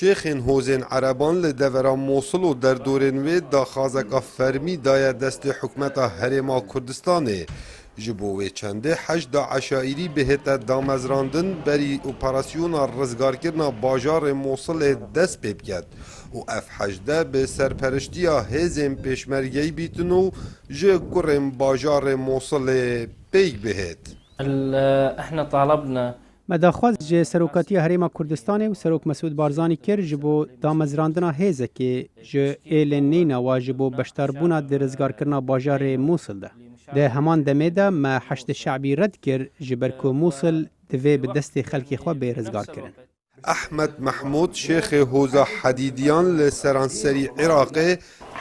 شیخین هوزین عربان لدوران موصل و در دورین وید دا خازقا فرمی دای دست حکمت هرما کردستانه جبوه چنده حشد عشائری بهت دامزراندن بری اپراسیون رزگار کرنا باجار موصل دست پیب کرد و اف حشده به سرپرشتی هزم پیشمرگی بیتنو جه کرم باجار موصل پیگ بهت احنا طالبنا مداخواست جه سروکاتی هریما کردستان و سروک مسعود بارزانی کر جبو دامزراندنا هیزه که جه ایلن نینا و جبو بشتربونا درزگار کرنا باجار موصل ده. ده همان دمه ده ما حشد شعبی رد کر جبرکو موصل دوی به دست خلقی خواه به رزگار کرن. احمد محمود شیخ هوزا حدیدیان لسرانسری عراق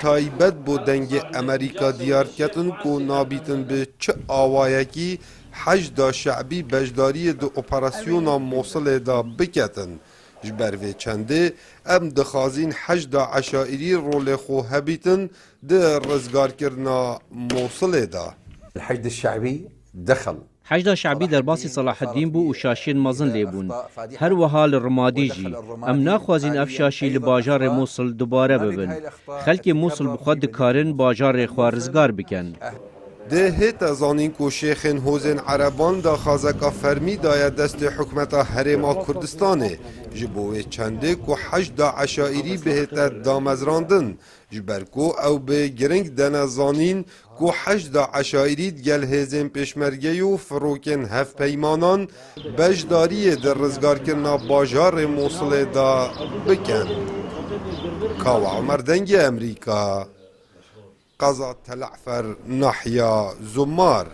تایبت بو دنگ امریکا دیار کتن کو نابیتن به چه آوایکی حشد شعبی بجداری دو اپراسیون موصل دا بکتن جبروی چنده ام دخازین حشد عشائری رول خو هبیتن ده رزگار کرنا موصل دا الحشد الشعبي دخل حشد شعبی در باسی صلاح الدین بو و شاشین مازن لیبون هر وحال رمادی جی ام ناخوازین اف شاشی لباجار موصل دوباره ببن خلق موصل بخود کارن باجار خوارزگار بکن ده هیت زانین کو شیخین هوزین عربان دا خازقا فرمی دای دست حکمت هرما کردستانه جبوه چنده کو حشد عشائری بهت دامزراندن جبرکو او به گرنگ دن زانین کو حشد عشائری گل هزین پیشمرگی و فروکن هف پیمانان بجداری در رزگار کرنا باجار موصل دا بکن کاو عمر دنگ امریکا قضا تلعفر ناحية زمار